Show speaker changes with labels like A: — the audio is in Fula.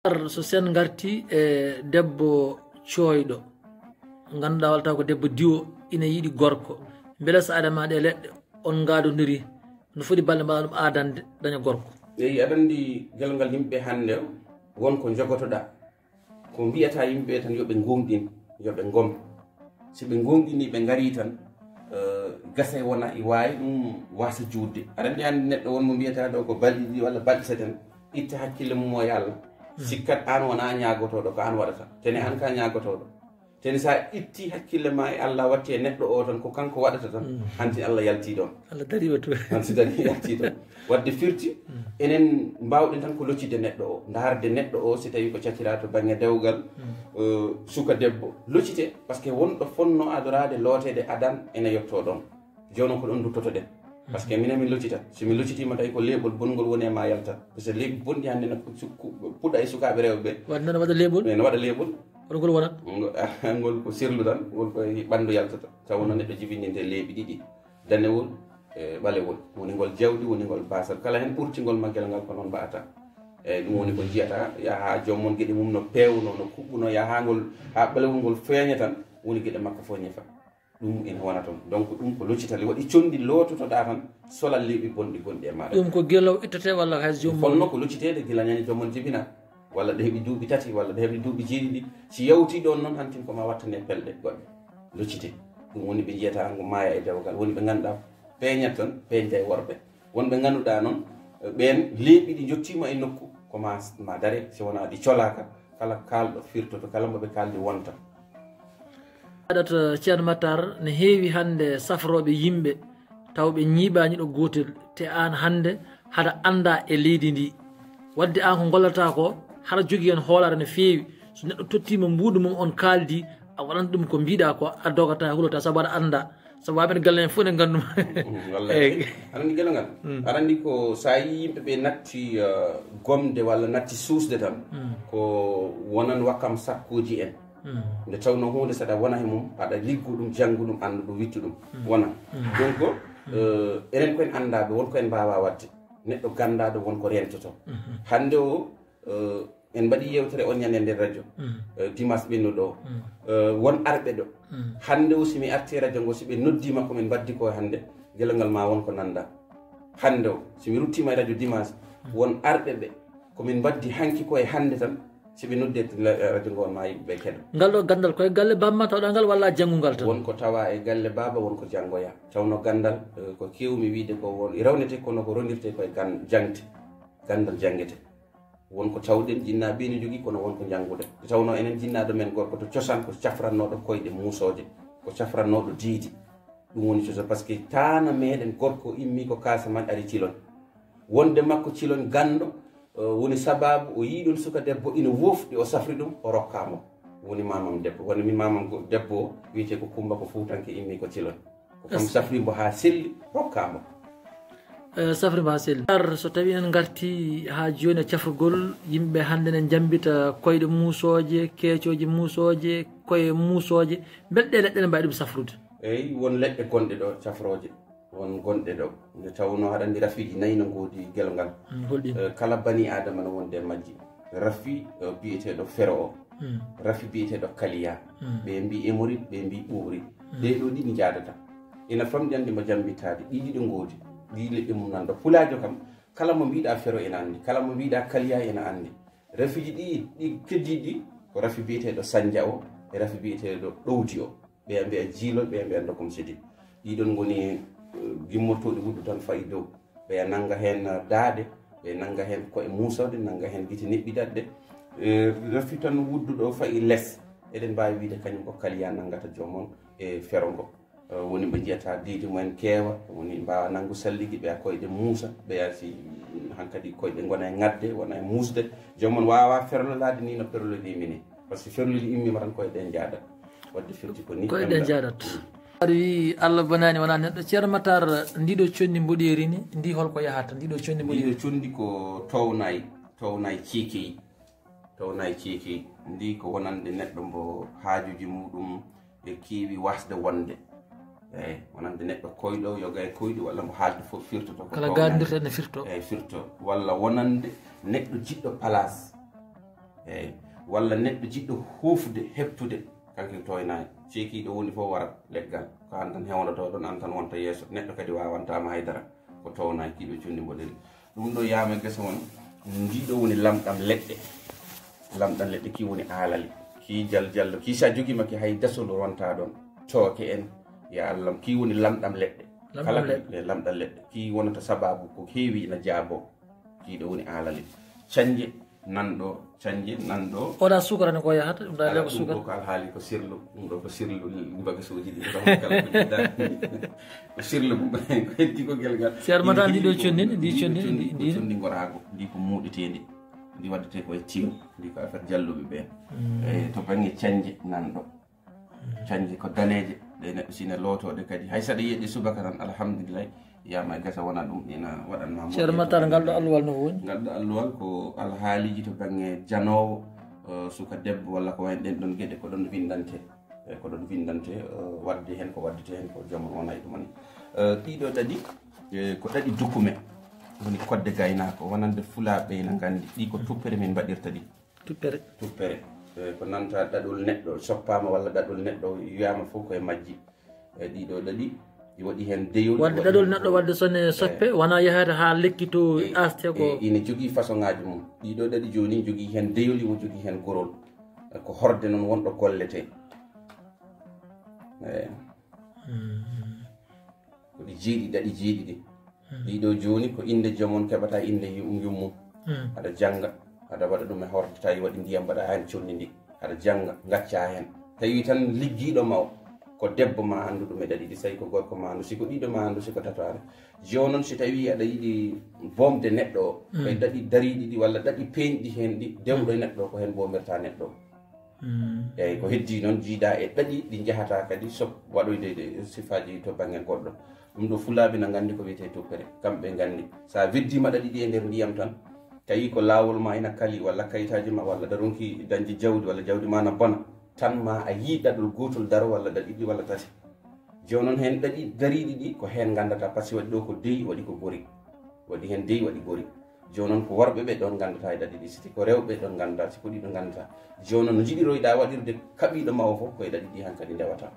A: so sen garti e debbo coyɗo ganduɗa walta ko debbo diwo ina yiiɗi gorko beele so adama ɗe leɗɗe on gadodiri no foti balɗe mbaɗa ɗum adande daña gorko.
B: Eyi aɗa andi gelgal yimɓe hannde wonko jogotoɗa ko mbiyata yimɓe tan yoɓe gonɗin yoɓe gom si ɓe gonɗini ɓe gari tan gasa wona i wawi ɗum wasa juutde. aɗa andi hannde neɗɗo wonmo mbiyata ɗo ko balɗi ɗi walla balɗi seten itta hakkille mum o Allah sikkat an wona ñagotoɗo ko an waɗata tene an ka ñagotoɗo tene sa itti hakkille ma e Allah watti e neɗɗo o tan ko kanko waɗata tan hanti Allah yalti ɗon
A: Allah dariɓe to
B: hanti dari yalti ɗon wadde firti enen mbawɗen tan ko loccide neɗɗo o darde neɗɗo o si tawi ko cakkira to banggue dewgal suka debbo loccite par ce que wonɗo fonno adorade lootede adan ene yetto ɗon joni ko ɗon duttoto ɗen par ce que minen min loccita somin loccitima tawi ko leeɓol bongol woni e ma yalta par ce que leeɓi bonɗi hannde no puɗɗa e sukaɓe rewɓe
A: wadde noon waɗa leeɓol
B: ne waɗa leeɓol
A: ngol wonat
B: ngol ko sirlu tan ngol koye ɓanndu yaltata taw noon neɗɗo jibininde leeɓi ɗiɗi danewol e ɓalewol woni ngol jawdi woni ngol basal kala hen ɓurtigol maggel ngal ko noon mba'ata eyyi ɗum woni ko jiyata yaha joomum gueɗe mum no pewno no kuɓɓuno yaha ngol ha ɓalewol ngol feeña tan woni gueɗe makko fo ñefa ɗum ene wona toon donc ɗum ko loccitali waɗi condi loototoɗa tan solal leeɓi bonɗi gonɗi e maɗa
A: ɗum ko guelow ittete walla hay jomum
B: fonno ko loccitede gila ñañi joomum jibina walla ɗo heeɓi duuɓi tati walla ɗo heeɓi duuɓi jeeɗiɗi si yawti ɗon noon hantin koma wattane pelɗe goɗɗe loccite ɗum woni ɓe jiyata ngo maaya e dewgal woni ɓe ganduɗa peeñat tan peeñta e worɓe wonɓe ganduɗa noon ɓen leeɓi ɗi jottima e nokku koma ma dare si wona ɗi colaka kala kalɗo firtoto kala mboɓe kaldi wonta.
A: aɗata ceerno Matar ne heewi hannde safroɓe yimɓe taw ɓe ñiiɓani ɗo gotel te an hannde haɗa anda e leydi ndi wadde an ko gollata ko haɗa jogui hen hoolare no feewi so neɗɗo tottima mbuuɗu mum on kaldi a waɗanta ɗum ko mbiɗa ko a dogata hulata saabu aɗa anda saabu amen galle en fof ne ganduma
B: wallahi aɗa gela ngal aɗa andi ko sa yi yimɓe ɓe natti gomde walla natti suusde tan ko wonan wakkam sakkuji en nde tawno hunde saɗa wona he mum aɗa liggu ɗum janggu ɗum andu ɗum wittu ɗum wona donc enen koyen andaɓe wonko en mbawa wadde neɗɗo gandaɗo wonko rentoto hande o en mbaɗi yewtere on ñande nder radio dimanche ɓennuɗo o won arɓe ɗo hande o simi arti radio ngo siɓe noddima komin mbaddi ko hande guelal ngal ma wonko nanda hande o simi ruttima e radio dimanche won arɓe ɓe komin mbaddi hanki koye hande tan siɓe nodde radio ngo on ma yimɓeɓe keɗo
A: ngal ɗo gandal koye galle bamma tawɗa ngal walla janggugal tan
B: wonko tawa e galle baba wonko janggoya tawno gandal ko kewmi wiide ko won rawnete kono ko rondirte koye jangte gandal jangguete wonko tawɗen jinnaɓe ne jogui kono wonko janggude tawno enen jinnaɗo men gorko to cosaan ko cafrannoɗo koyɗe muusoje ko cafrannoɗo diidi ɗum woni cosaan par ce que tana meɗen gorko immi ko kasa man ari cilon wonde makko cilon ganɗo woni sababu o yiiɗon suka debbo ina wofɗi o safri ɗum o rokkamo woni mamam debbo woni mi mamam debbo o wiyete ko Kumba ko Fuutanke immi ko cilon ko kam safrimbo ha selli rokkamo
A: safrimbo ha selli so tawi en garti ha joni cafrugol yimɓe hande ne jambita koyɗe muusoje keecoje muusoje koye muusoje belɗe leɗɗe ne mbawi ɗum safrude
B: eyyi won leɗɗe gonɗe ɗo cafroje won gonɗe ɗo nde tawno haɗa andi rafiji nayyi no goodi guel ngal kala bani adama no wonde majji rafi biyeteɗo fero o rafi biyeteɗo kaliya ɓe mbi émoride ɓe mbi ɓuuri ɗe ɗo ɗiɗi jadata ina famɗi andi mo jambitade ɗiɗi ɗo goodi ɗi leɗɗe mum nanɗo pulajo kam kala mo mbiɗa fero ena andi kala mo mbiɗa kaliya ena andi rafiji ɗi keddiɗi ko rafi biyeteɗo sanja o e rafi biyeteɗo ɗowdi o ɓe mbiya jiilol ɓe mbiya dokom sidi ɗiɗon goni gimmortoɗi wuddu tan fayi dow ɓeya nanga hen daade ɓe nanga hen koye musawde nanga hen guite neɓɓidatɗe rafi tan wudduɗo fayi less eɗen mbawi wiide kañum ko kaliya nangata joomon e fero ngo woni ɓe jiyata diidi mumen keewa woni mbawa nangu salligi ɓeya koyɗe muusa ɓeya si hankkadi koyɗe gona e ngadde wona e musde joomon wawa ferlolade ni no ferloli mini par ce que ferloli immima tan koyeɗen jaadat wadde firti ko ni
A: koyeɗen jaadat aɗa wi Allah bonani wona neɗɗo ceerno Matar ndiɗo condi mboɗeri ni ndi holko yahata ndiɗo condi mboɗeri
B: ndiɗo condi ko townayi ciiki ndi ko wonande neɗɗo mbo haajuji muɗum e kiiwi wasde wonde eyyi wonande neɗɗo koyɗo yoga e koyɗi walla mo haalde fof firtoto
A: kala gadirta ne firto
B: eyyi firto walla wonande neɗɗo jiɗɗo place eyyi walla neɗɗo jiɗɗo hufde heptude kanko toynayi ceekiɗo woni fof warat leggal ko an tan hewnoto ɗon an tan wonta yeeso neɗɗo kadi wawantama haydara ko townayi kiiɗo cundi mboɗeli ɗum ɗo yama gesa won ndiɗo woni lamɗam leɗɗe lamɗam leɗɗe ki woni alali ki jallo ki sa jogimaki hay dasol wonta ɗon cooke en ya allah ki woni lamɗam leɗɗe kala lamɗam leɗɗe ki wonata sababu ko heewi ina jaabo kiɗo woni alali canje nanɗo
A: oɗa sukarane ko yahata ɗum ɗa ko sukar
B: ko alhaali ko sirlu ɗum ɗo ko sirlu bagasoji ɗi kala ko jiɗɗa ko sirlu ko heddi ko gel gal
A: ser mata ndiɗo condini ndi condini
B: ndi condi gorago ndi ko muɗetendi ndi waddete koye tiyo ndi ko affaire jalluɓe ɓen e to banggue canje nanɗo canje ko daneje ɗe neɗɗo sina lootoɗe kadi hay saɗa yiiɗe subaka tan alhamdulillah yama e gasa wona ɗum ina waɗanma
A: ceerno matar ngalɗo alluwal no woni
B: ngalɗo alluwal ko alhaaliji to banggue janowo suka debbo walla ko wayno ɗen ɗon gueɗe ko ɗon windante wadde hen ko waddete hen ko joom wona e ɗumani ɗiɗo ɗaɗi ko ɗaɗi dukume woni kodde gaynako wonande fulaɓe ina gandi ɗi ko tuppere min mbaɗirta ɗi tuppere ko nanta ɗaɗol neɗɗo soppama walla ɗaɗol neɗɗo wiyama fof koye majji ɗiɗo ɗaɗi waɗi hen deyol
A: wadde ɗaɗol neɗɗo wadde sonne soppe wona yahata ha lekki to aste ko
B: ina jogui façon ngaji mum ɗiɗo ɗaɗi joni jogui hen deyol imo jogui hen gorol ko horde noon wonɗo gollete koɗi jeeɗi ɗi ɗiɗo joni ko inde joomon keɓata inde yummum aɗa janga aɗa waɗa ɗum e horde tawi waɗi ndiyam mbaɗa hen condi ndi aɗa janga gacca hen tawi tan ligguiɗo maw ko debbo ma andu ɗum e ɗaɗi ɗi tawi ko gorko ma andu siko ɗiɗo ma andu siko tatare joni noon si tawi aɗa yiiɗi bomde neɗɗo o koye ɗaɗi dariɗi ɗi walla ɗaɗi peñɗi hen ɗi dewɗo e neɗɗo ko hen bomirta neɗɗo o eyyi ko heddi noon jiiɗa e ɗaɗi ɗi jahata kadi sok waɗoyde sifaji to banggue goɗɗo ɗum ɗo fulaɓe na gandi ko wiyete tuppere kamɓe gandi sa weddima ɗaɗi ɗi e nder ndiyam tan tawi ko lawol ma ina kali walla kayitaji ma walla daronki dañde jawdi walla jawdi ma na bona tan ma a yii ɗaɗol gotol daro walla ɗaɗi ɗi walla tati joni noon hen ɗaɗi dariɗi ɗi ko hen gandata par ce que waɗi ɗo ko deyi waɗi ko gori waɗi hen deyi waɗi gori joni noon ko worɓe ɓe ɗon gandata e ɗaɗi ɗi siti ko rewɓe ɗon gandata siko ɗiɗo gandata joni noon no jiɗiroyɗa waɗirde kaɓiɗo ma o fof koye ɗaɗi ɗi hankkadi ndewata